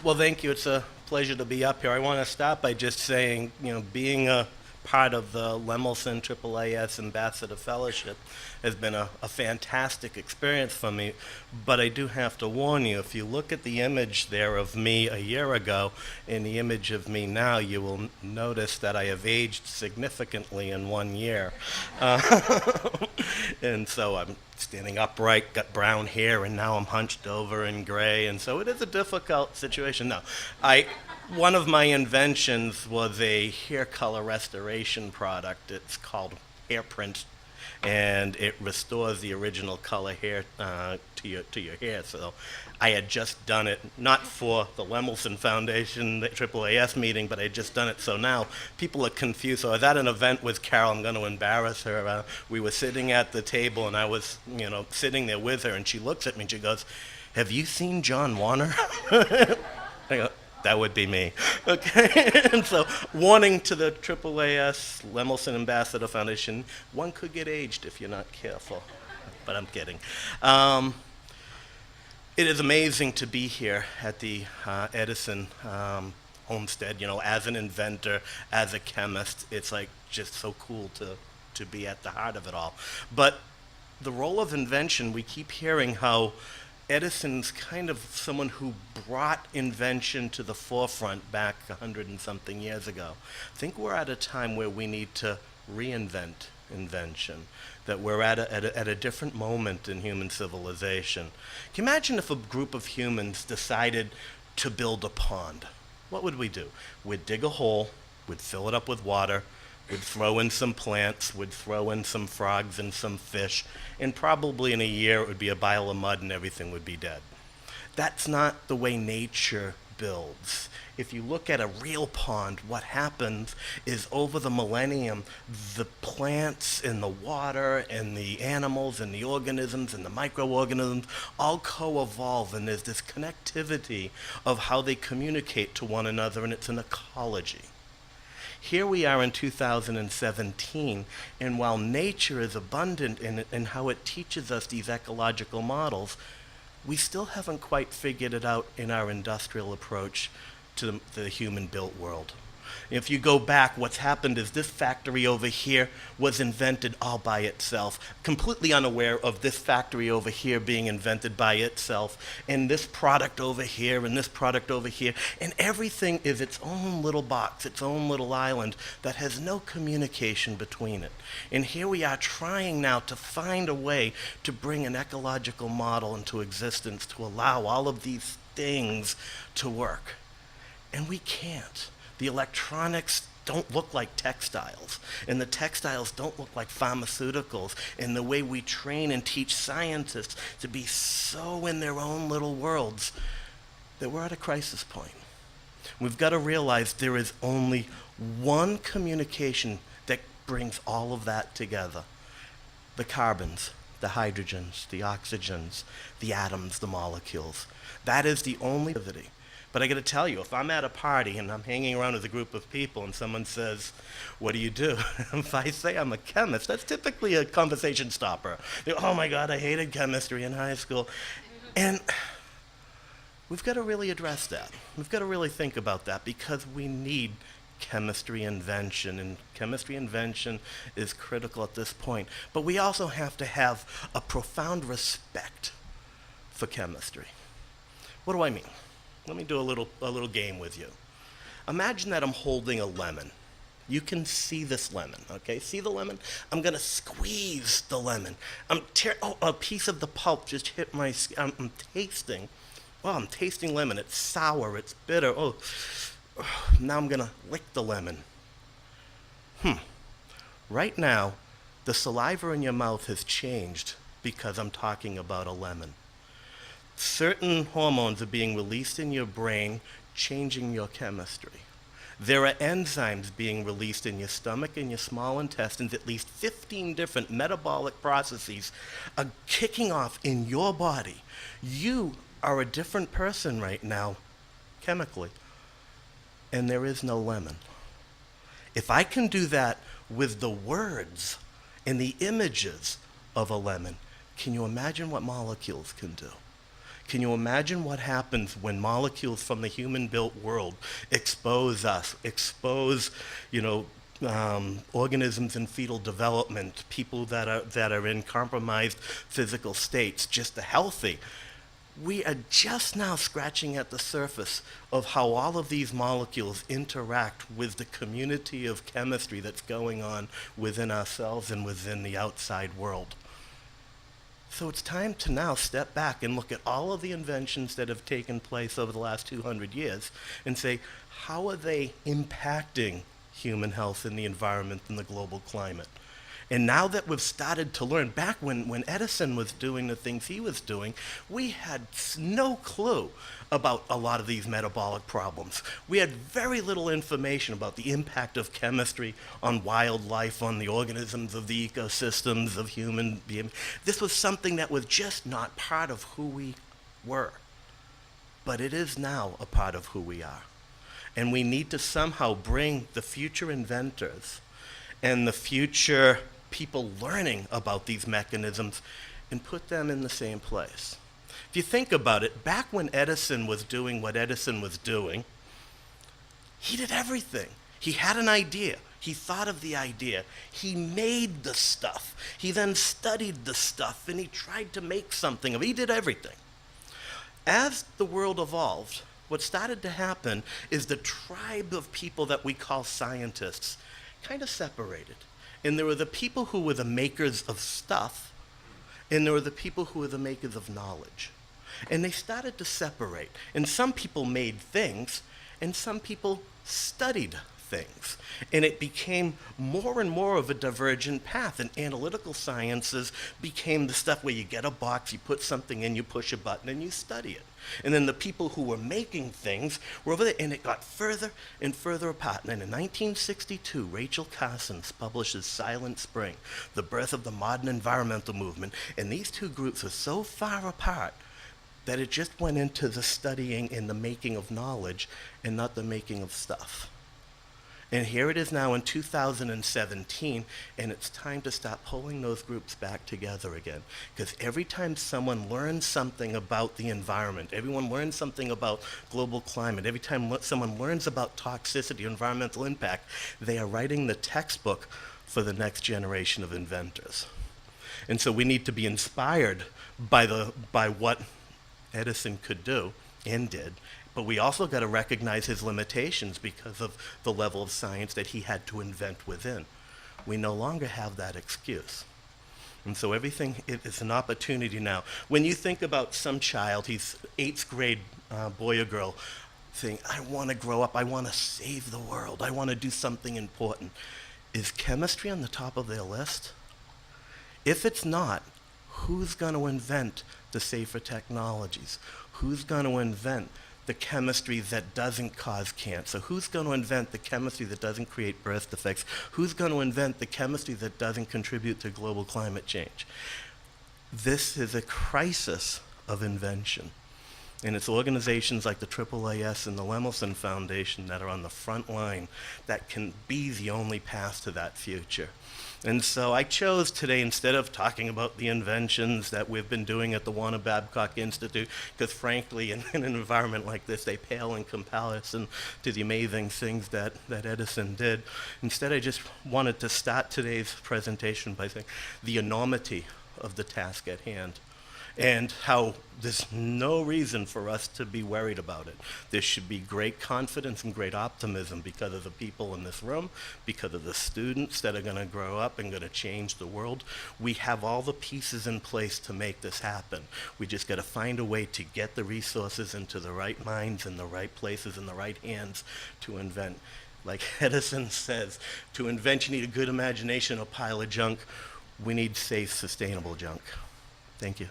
Well, thank you. It's a pleasure to be up here. I want to start by just saying, being a part of the Lemelson AAAS Ambassador Fellowship has been a fantastic experience for me. But I do have to warn you, if you look at the image there of me a year ago and the image of me now, you will notice that I have aged significantly in 1 year. And so I'm standing upright, got brown hair, and now I'm hunched over and gray, and so it is a difficult situation. No, one of my inventions was a hair color restoration product. It's called Hair Print, and it restores the original color hair to your hair. So I had just done it, not for the Lemelson Foundation, the AAAS meeting, but I had just done it. So now people are confused. So I was at an event with Carol. I'm going to embarrass her. We were sitting at the table, and I was, sitting there with her, and she looks at me and she goes, "Have you seen John Warner?" I go, "That would be me." Okay, and so warning to the AAAS Lemelson Ambassador Foundation, one could get aged if you're not careful. But I'm kidding. It is amazing to be here at the Edison homestead. As an inventor, as a chemist, it's like just so cool to be at the heart of it all. But the role of invention, we keep hearing how Edison's kind of someone who brought invention to the forefront back 100 and something years ago. I think we're at a time where we need to reinvent invention, that we're at a different moment in human civilization. Can you imagine if a group of humans decided to build a pond? What would we do? We'd dig a hole, we'd fill it up with water, we'd throw in some plants, we'd throw in some frogs and some fish, and probably in a year it would be a pile of mud and everything would be dead. That's not the way nature builds. If you look at a real pond, what happens is over the millennium, the plants and the water and the animals and the organisms and the microorganisms all co-evolve, and there's this connectivity of how they communicate to one another, and it's an ecology. Here we are in 2017, and while nature is abundant in how it teaches us these ecological models, we still haven't quite figured it out in our industrial approach to the human-built world. If you go back, what's happened is this factory over here was invented all by itself, completely unaware of this factory over here being invented by itself, and this product over here, and this product over here, and everything is its own little box, its own little island that has no communication between it. And here we are trying now to find a way to bring an ecological model into existence to allow all of these things to work. And we can't. The electronics don't look like textiles, and the textiles don't look like pharmaceuticals, and the way we train and teach scientists to be so in their own little worlds that we're at a crisis point. We've got to realize there is only one communication that brings all of that together. The carbons, the hydrogens, the oxygens, the atoms, the molecules. That is the only activity. But I got to tell you, if I'm at a party and I'm hanging around with a group of people and someone says, "What do you do?" If I say I'm a chemist, that's typically a conversation stopper. They go, "Oh my God, I hated chemistry in high school." And we've got to really address that. We've got to really think about that, because we need chemistry invention, and chemistry invention is critical at this point. But we also have to have a profound respect for chemistry. What do I mean? Let me do a little game with you. Imagine that I'm holding a lemon. You can see this lemon, okay? See the lemon? I'm gonna squeeze the lemon. A piece of the pulp just hit my skin. I'm tasting. Well, I'm tasting lemon. It's sour, it's bitter. Now I'm gonna lick the lemon. Right now, the saliva in your mouth has changed because I'm talking about a lemon. Certain hormones are being released in your brain, changing your chemistry. There are enzymes being released in your stomach and your small intestines. At least 15 different metabolic processes are kicking off in your body. You are a different person right now, chemically, and there is no lemon. If I can do that with the words and the images of a lemon, can you imagine what molecules can do? Can you imagine what happens when molecules from the human-built world expose us, expose, organisms in fetal development, people that are in compromised physical states, just the healthy? We are just now scratching at the surface of how all of these molecules interact with the community of chemistry that's going on within ourselves and within the outside world. So it's time to now step back and look at all of the inventions that have taken place over the last 200 years and say, how are they impacting human health and the environment and the global climate? And now that we've started to learn, back when Edison was doing the things he was doing, we had no clue about a lot of these metabolic problems. We had very little information about the impact of chemistry on wildlife, on the organisms of the ecosystems of human beings. This was something that was just not part of who we were. But it is now a part of who we are. And we need to somehow bring the future inventors and the future people learning about these mechanisms and put them in the same place. If you think about it, back when Edison was doing what Edison was doing, he did everything. He had an idea. He thought of the idea. He made the stuff. He then studied the stuff, and he tried to make something of it. He did everything. As the world evolved, what started to happen is the tribe of people that we call scientists kind of separated. And there were the people who were the makers of stuff, and there were the people who were the makers of knowledge. And they started to separate. And some people made things, and some people studied things. And it became more and more of a divergent path. And analytical sciences became the stuff where you get a box, you put something in, you push a button, and you study it. And then the people who were making things were over there, and it got further and further apart. And then in 1962, Rachel Carson publishes Silent Spring, The Birth of the Modern Environmental Movement. And these two groups are so far apart that it just went into the studying and the making of knowledge and not the making of stuff. And here it is now in 2017, and it's time to start pulling those groups back together again. Because every time someone learns something about the environment, everyone learns something about global climate, every time someone learns about toxicity, environmental impact, they are writing the textbook for the next generation of inventors. And so we need to be inspired by what Edison could do and did. But we also got to recognize his limitations because of the level of science that he had to invent within. We no longer have that excuse. And so everything is an opportunity now. When you think about some child, he's 8th grade boy or girl, saying, I want to grow up, I want to save the world, I want to do something important. Is chemistry on the top of their list? If it's not, who's going to invent the safer technologies? Who's going to invent the chemistry that doesn't cause cancer? Who's going to invent the chemistry that doesn't create birth defects? Who's going to invent the chemistry that doesn't contribute to global climate change? This is a crisis of invention. And it's organizations like the AAAS and the Lemelson Foundation that are on the front line that can be the only path to that future. And so I chose today, instead of talking about the inventions that we've been doing at the Warner Babcock Institute, because frankly, in an environment like this, they pale in comparison to the amazing things that Edison did. Instead, I just wanted to start today's presentation by saying the enormity of the task at hand, and how there's no reason for us to be worried about it. There should be great confidence and great optimism because of the people in this room, because of the students that are going to grow up and going to change the world. We have all the pieces in place to make this happen. We just got to find a way to get the resources into the right minds in the right places in the right hands to invent. Like Edison says, to invent you need a good imagination, a pile of junk. We need safe, sustainable junk. Thank you.